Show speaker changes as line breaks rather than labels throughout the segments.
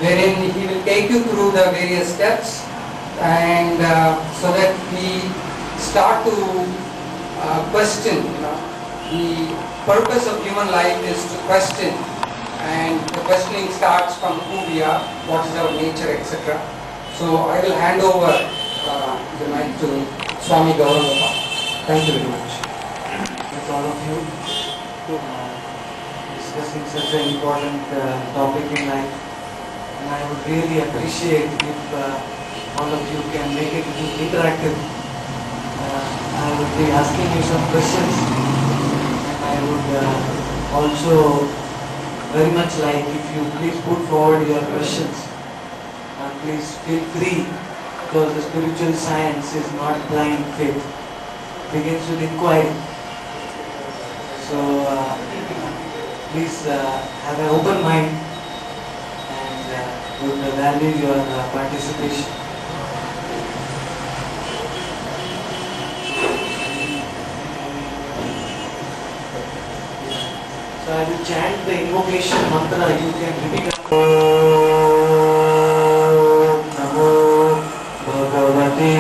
wherein he will take you through the various steps, and so that we start to question. The purpose of human life is to question, and the questioning starts from who we are, what is our nature, etc. So I will hand over the mic to Swami Gauranga. Thank you very much.
With all of you discussing such an important topic in life, and I would really appreciate if all of you can make it interactive. I would be asking you some questions, and I would also very much like if you please put forward your questions. Please feel free, because the spiritual science is not blind faith. It begins with inquiry. So please have an open mind, and would value your participation. So I will chant the invocation mantra. You can repeat after. Om Namo Bhagavate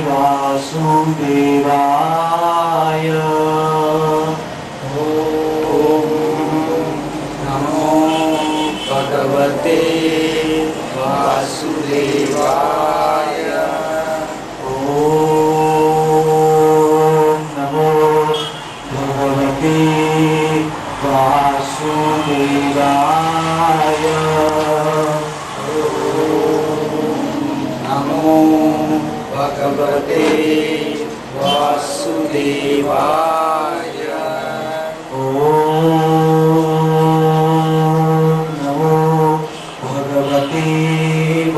Vasudevaya.
Bhagavate Vasudevaya.
Om Namo Bhagavate Vasudevaya.
Namo Bhagavate Vasudevaya.
Om Namo Bhagavate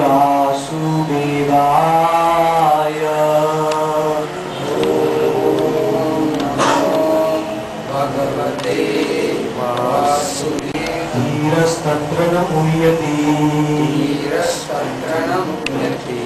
Vasudevaya.
Bhagavate Vasudevaya.
Dhirastatra na muhyati.
Dhirastatra na muhyati.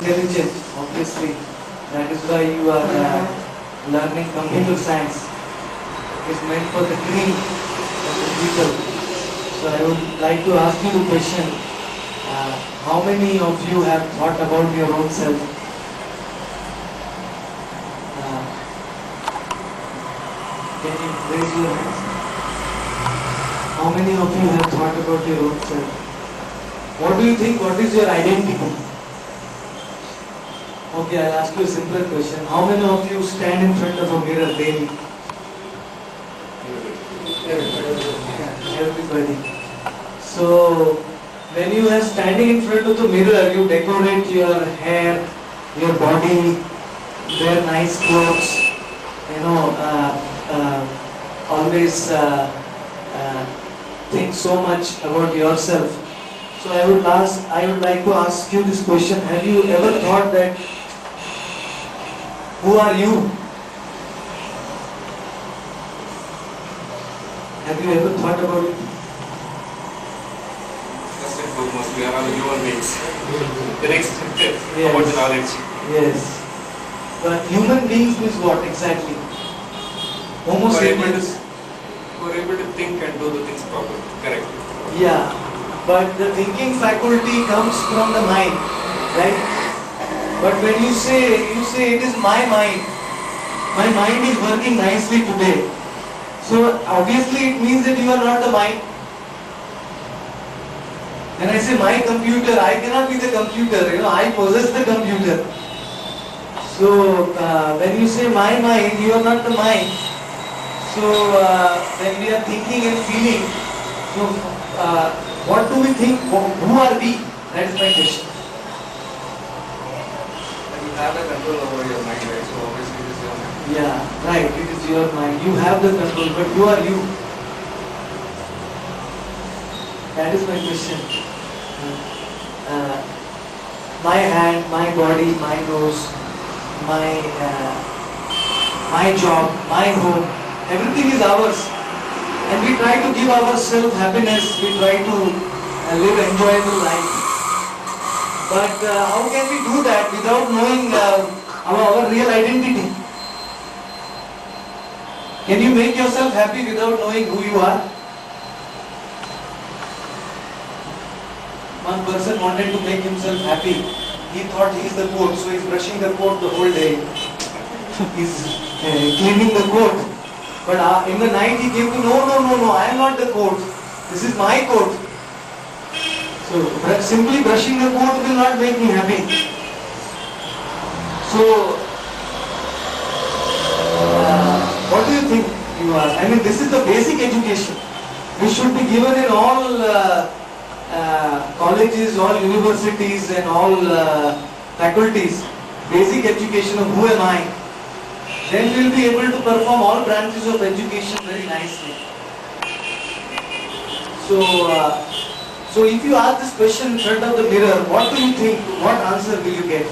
Intelligent, obviously. That is why you are learning computer science. It's meant for the green of the people. So I would like to ask you a question. How many of you have thought about your own self? Can you raise your hands? How many of you have thought about your own self? What do you think? What is your identity? Okay, I'll ask you a simpler question. How many of you stand in front of a mirror daily? Everybody. So, when you are standing in front of the mirror, you decorate your hair, your body, wear nice clothes, always think so much about yourself. So I would like to ask you this question. Have you ever thought that who are you? Have you ever thought about it?
First and foremost, we are all human beings. The next step
Yes.
about the knowledge.
Yes. But human beings means what exactly? Homo
Who are able
sapiens.
to think and do the things properly, correctly.
Yeah. But the thinking faculty comes from the mind, right? But when you say it is my mind is working nicely today. So obviously it means that you are not the mind. When I say my computer, I cannot be the computer, I possess the computer. So when you say my mind, you are not the mind. So when we are thinking and feeling, so what do we think? Who are we? That is my question.
You have the control over your mind, right? So obviously it is your mind.
Yeah, right. It is your mind. You have the control, but who are you? That is my question. My hand, my body, my nose, my job, my home, everything is ours. and we try to give ourselves happiness, we try to live enjoyable life. But how can we do that without knowing our real identity? Can you make yourself happy without knowing who you are? One person wanted to make himself happy. He thought he is the coat, so he's brushing the coat the whole day. He's cleaning the coat. But in the night he came to know, no, I am not the coat. This is my coat. So simply brushing the coat will not make me happy. So, what do you think you are? I mean, this is the basic education. We should be given in all colleges, all universities and all faculties, basic education of who am I. Then we will be able to perform all branches of education very nicely. So if you ask this question in front of the mirror, what do you think? What answer will you get?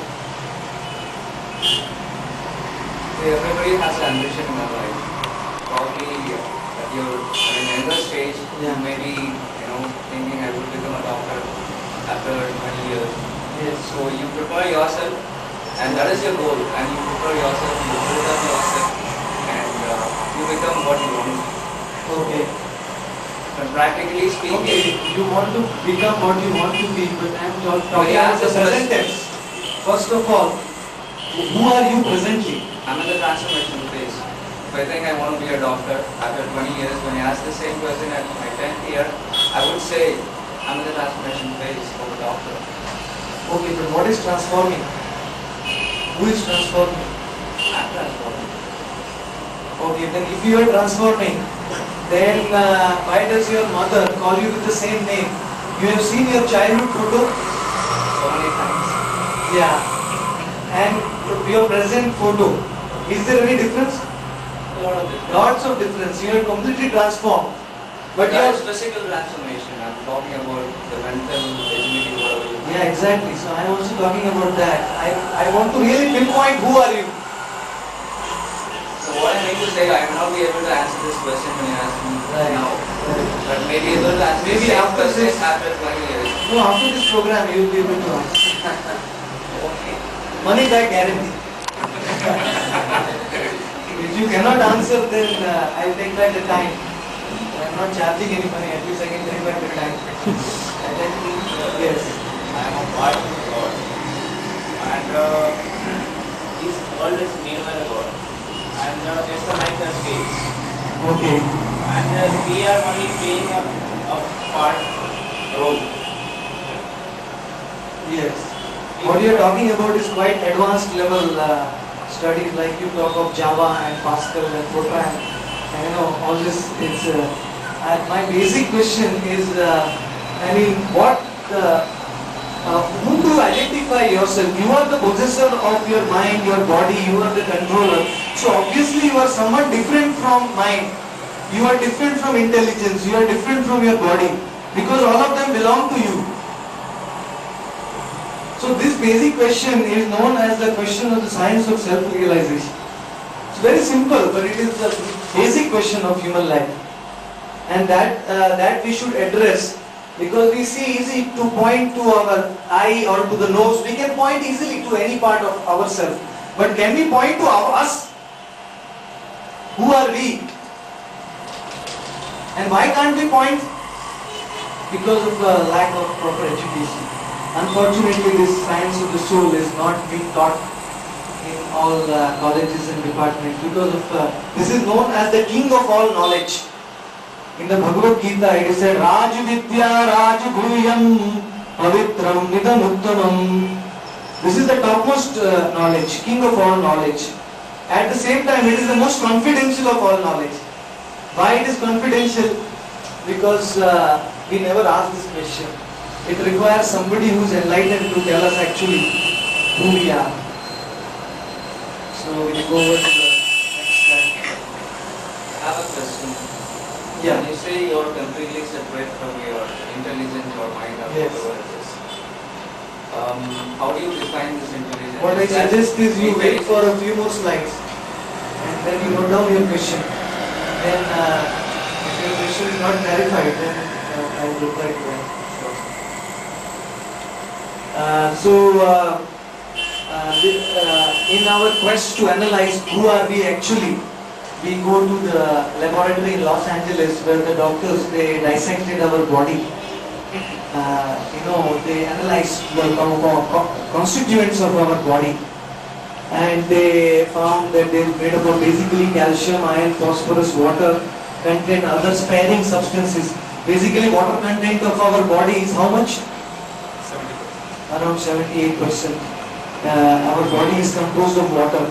Everybody has an ambition in their life. Probably at your younger stage, you may be thinking I would become a doctor after 20 years.
Yes.
So you prepare yourself, and that is your goal. And you prepare yourself, you build up yourself, and you become what you want.
Okay.
But practically speaking,
Okay, you want to become what you want to be, but I am talking
But
about
yeah,
the
this
present
was-
tense. First of all, who are you presently?
I'm in the transformation phase. If I think I want to be a doctor after 20 years, when I ask the same question at my 10th year, I would say I'm in the transformation phase of a doctor.
Okay, but what is transforming? Who is transforming?
I'm transforming.
Okay, then if you are transforming, then why does your mother call you with the same name? You have seen your childhood photo?
So many times.
Yeah. And your present photo, is there any difference?
A lot of difference.
Lots of difference. You are completely transformed. But
That
your
is physical transformation. I'm talking about the mental, agility, whatever you
Yeah, exactly. So I am also talking about that. I want to really pinpoint who are you.
So what I mean to say, I may not be able to answer this question when you ask me
Right.
now. But maybe able to answer
Maybe
the same
after
question
this-
after 20 years.
No, after this program you will be able to answer.
Okay.
Money back guarantee. If you cannot answer, then I'll take back the time. I'm not charging any money. At least I can take back the time.
And then
Yes.
I am a part of God. And this world is made by God. And just like the space.
Okay.
And we are only playing a part role.
Yes. What you are talking about is quite advanced level studies, like you talk of Java and Pascal and Fortran. And all this is. My basic question is, who do you identify yourself? You are the possessor of your mind, your body, you are the controller. So obviously you are somewhat different from mind. You are different from intelligence, you are different from your body. Because all of them belong to you. So this basic question is known as the question of the science of self-realization. It's very simple, but it is the basic question of human life. And that we should address, because we see easy to point to our eye or to the nose. We can point easily to any part of ourselves. But can we point to us? Who are we? And why can't we point? Because of the lack of proper education. Unfortunately, this science of the soul is not being taught in all colleges and departments, because of this is known as the king of all knowledge. In the Bhagavad Gita, it is said, Raj Vidya Raj Guhyam Pavitram Nidamuttamam. This is the topmost knowledge, king of all knowledge. At the same time, it is the most confidential of all knowledge. Why it is confidential? Because we never ask this question. It requires somebody who is enlightened to tell us actually who we are. So we'll go over to the next slide.
I have a question.
Yeah.
When you say you're completely separate from your intelligence or mind or
Yes.
whatever it is, how do you define this intelligence?
What I
Is that
suggest is you wait
intelligence-
for a few more slides and then you note down your question. Then if your question is not clarified, then I will reply to that. In our quest to analyze who are we actually, we go to the laboratory in Los Angeles where the doctors, they dissected our body. They analyzed the constituents of our body, and they found that they made up of basically calcium, iron, phosphorus, water content, other sparing substances. Basically, water content of our body is how much?
70%.
Around 78%. Our body is composed of water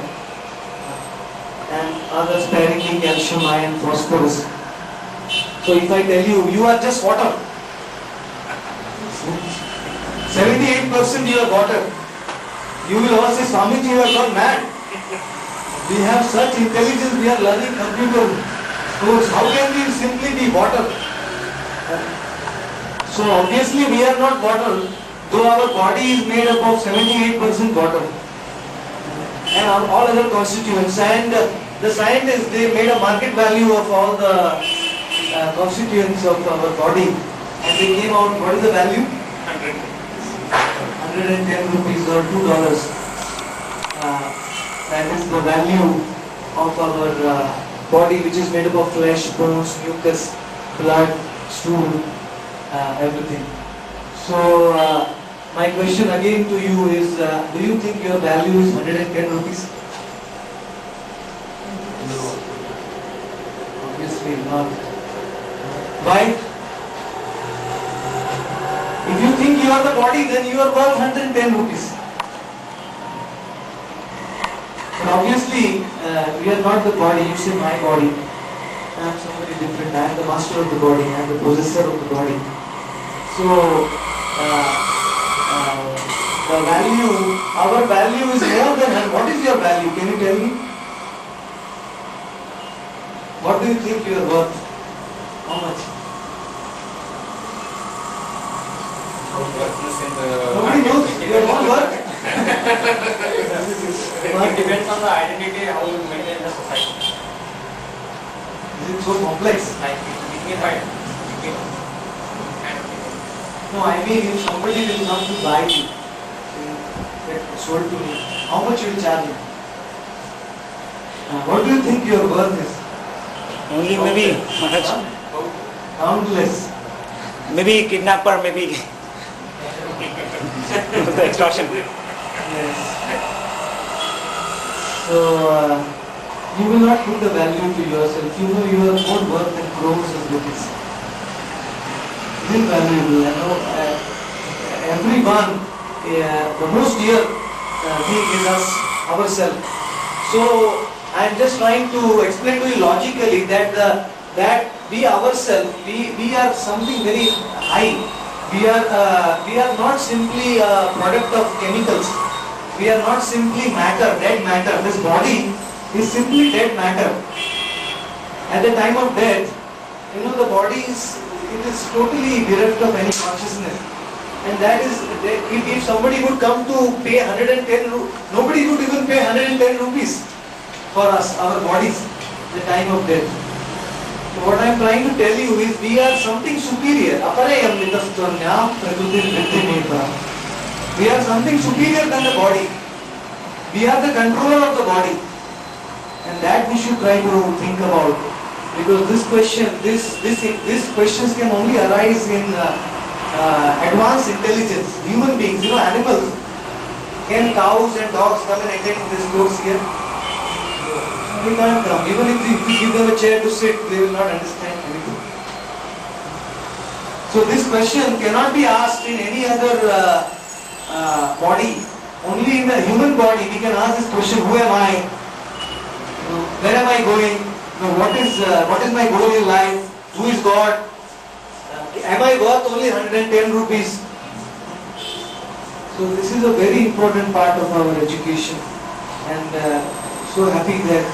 and other sparingly calcium, iron, phosphorus. So if I tell you, you are just water, 78% you are water, you will all say, Swamiji, you are not mad. We have such intelligence, we are learning computer course. How can we simply be water? So obviously we are not water, though our body is made up of 78% water and all other constituents. And the scientists, they made a market value of all the constituents of our body, and they came out, what is the value? 110 rupees or $2. That is the value of our body, which is made up of flesh, bones, mucus, blood, stool, everything. So my question again to you is, do you think your value is 110 rupees? No. Obviously not. Why? If you think you are the body, then you are worth 110 rupees. But obviously, we are not the body. You say my body. I am somebody different. I am the master of the body. I am the possessor of the body. So, the value, our value is more than, what is your value? Can you tell me? What do you think you are worth? How much? Nobody knows. You are not worth.
It depends on the identity, how you maintain the society.
Is it so complex?
Like dignified.
No, I mean if somebody will come to buy you, get sold to me, how much you will charge him? What do you think your worth is?
Only maybe
Countless.
maybe kidnapper, maybe the extortion.
Yes. So you will not put the value to yourself. You know you are more worth than crores of rupees. It is valuable. I know everyone, the most dear thing is us, ourselves. So I am just trying to explain to you logically that that we ourselves, we are something very high. We are not simply a product of chemicals. We are not simply matter, dead matter. This body is simply dead matter. At the time of death, the body is totally bereft of any consciousness. And that is, if somebody would come to pay 110 rupees, nobody would even pay 110 rupees for us, our bodies, at the time of death. So what I am trying to tell you is we are something superior. We are something superior than the body. We are the controller of the body. And that we should try to think about. Because this questions can only arise in advanced intelligence. Human beings, animals. Can cows and dogs come and attend this course here? They can't come. Even if we give them a chair to sit, they will not understand anything. So this question cannot be asked in any other body. Only in the human body we can ask this question: who am I? Where am I going? What is my goal in life? Who is God? Am I worth only 110 rupees? So this is a very important part of our education, and so happy that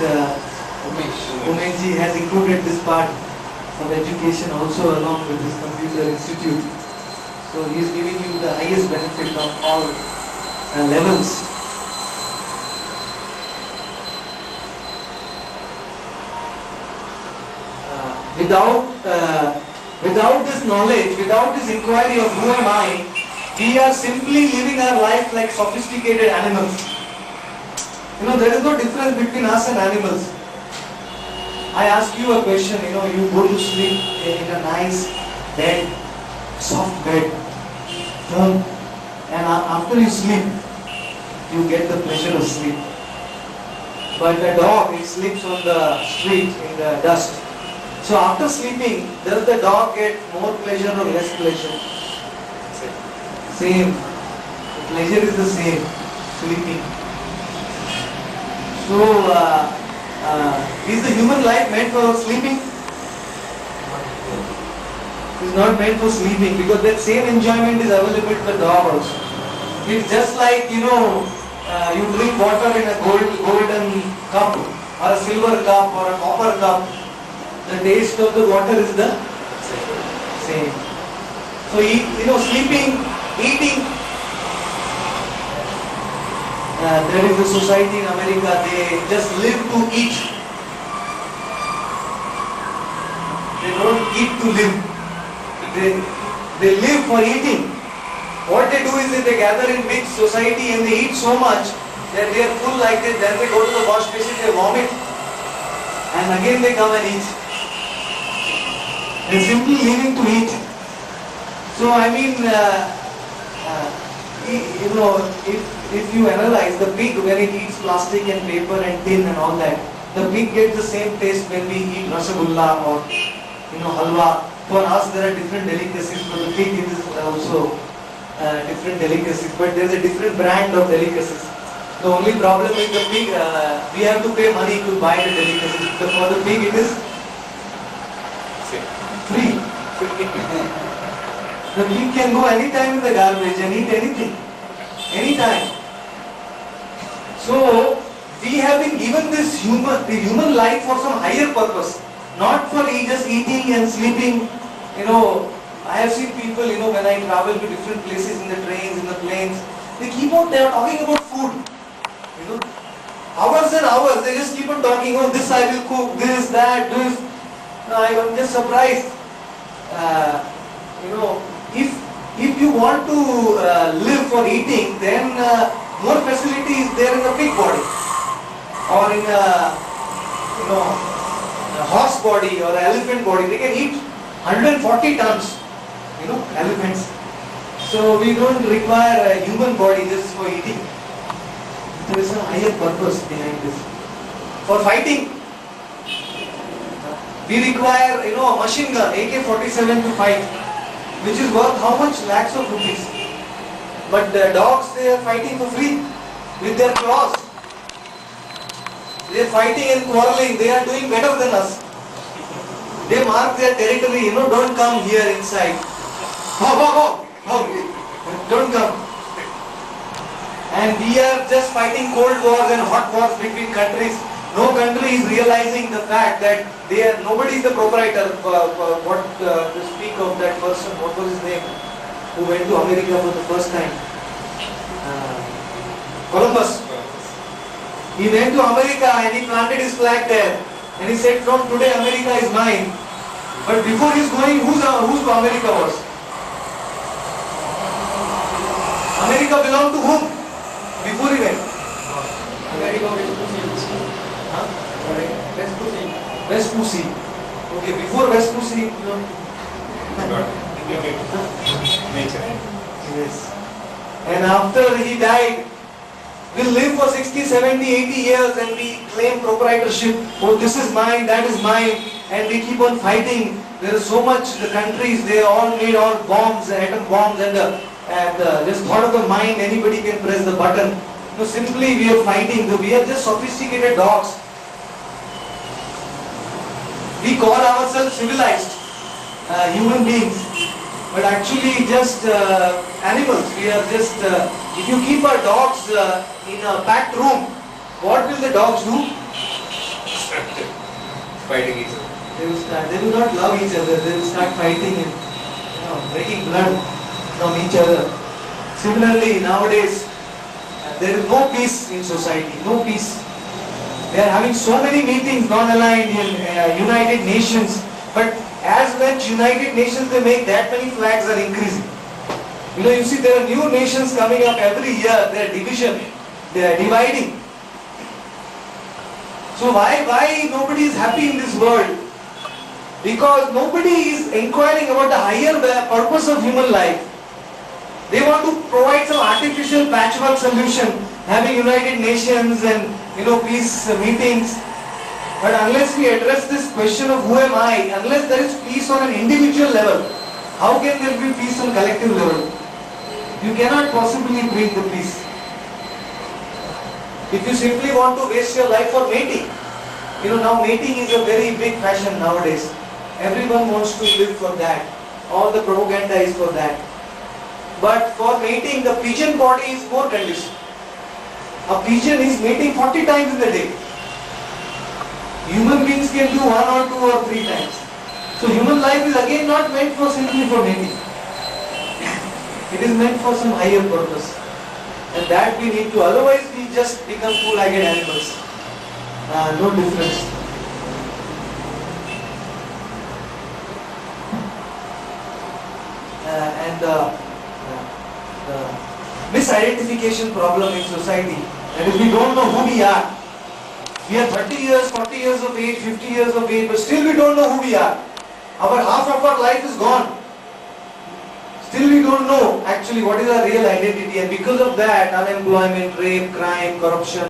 Umeshji has included this part of education also along with his computer institute. So he is giving you the highest benefit of all levels. With without this knowledge, without this inquiry of who am I, we are simply living our life like sophisticated animals. There is no difference between us and animals. I ask you a question, you go to sleep in a nice bed, soft bed, firm, and after you sleep, you get the pleasure of sleep. But a dog, it sleeps on the street in the dust. So after sleeping, does the dog get more pleasure or less pleasure? Same. The pleasure is the same, sleeping. So, is the human life meant for sleeping? It is not meant for sleeping, because that same enjoyment is available to the dog also. It's just like, you drink water in a golden cup or a silver cup or a copper cup. The taste of the water is the same. So, sleeping, eating. There is a society in America, they just live to eat. They don't eat to live. They live for eating. What they do is that they gather in big society and they eat so much that they are full like this. Then they go to the wash basin, they vomit, and again they come and eat. They are simply living to eat. So I mean, if you analyze the pig when it eats plastic and paper and tin and all that, the pig gets the same taste when we eat rasagulla or halwa. For us there are different delicacies. For the pig it is also different delicacies, but there is a different brand of delicacies. The only problem is the pig, we have to pay money to buy the delicacies. For the pig it is free. The pig can go anytime in the garbage and eat anything. Anytime. So, we have been given the human life for some higher purpose. Not for just eating and sleeping. I have seen people, when I travel to different places in the trains, in the planes, they are talking about food. Hours and hours, they just keep on talking, this I will cook, this, that, this. I am just surprised. If you want to live for eating, then more facility is there in the pig body or in a horse body or elephant body. They can eat 140 tons, elephants. So we don't require a human body just for eating. There is a higher purpose behind this. For fighting, we require a machine gun, AK-47 to fight, which is worth how much? Lakhs of rupees. But the dogs, they are fighting for free with their claws. They are fighting and quarreling. They are doing better than us. They mark their territory. Don't come here inside. Ho. Don't come. And we are just fighting cold wars and hot wars between countries. No country is realizing the fact that nobody is the proprietor. To speak of that person, what was his name, who went to America for the first time? Columbus. He went to America and he planted his flag there. And he said, from today America is mine. But before he's going, whose America was? America belonged to whom? Before he went? America Vespucci. Okay, before Vespucci,
Nature.
Yes. And after he died, we'll live for 60, 70, 80 years and we claim proprietorship. Oh, this is mine, that is mine. And we keep on fighting. There is so much, the countries, they all made all bombs, atom bombs, and just thought of the mind, anybody can press the button. No, simply we are fighting. We are just sophisticated dogs. We call ourselves civilized human beings, but actually just animals. We are just, if you keep our dogs in a packed room, what will the dogs do?
Fighting each other.
They will not love each other. They will start fighting and breaking blood from each other. Similarly, nowadays, there is no peace in society, no peace. They are having so many meetings, non-aligned in United Nations, but as when United Nations they make that many flags are increasing. You see there are new nations coming up every year, they are division, they are dividing. So why nobody is happy in this world? Because nobody is inquiring about the higher purpose of human life. They want to provide some artificial patchwork solution, having United Nations and peace meetings. But unless we address this question of who am I, unless there is peace on an individual level, how can there be peace on collective level? You cannot possibly bring the peace. If you simply want to waste your life for mating, now mating is a very big fashion nowadays. Everyone wants to live for that. All the propaganda is for that. But for mating, the pigeon body is more conditioned. A pigeon is mating 40 times in the day. Human beings can do 1 or 2 or 3 times. So human life is again not meant for simply for mating. It is meant for some higher purpose. And that we need to, otherwise we just become two-legged animals. No difference. And the misidentification problem in society, that is we don't know who we are. We are 30 years, 40 years of age, 50 years of age, but still we don't know who we are. Half of our life is gone. Still we don't know actually what is our real identity, and because of that unemployment, rape, crime, corruption,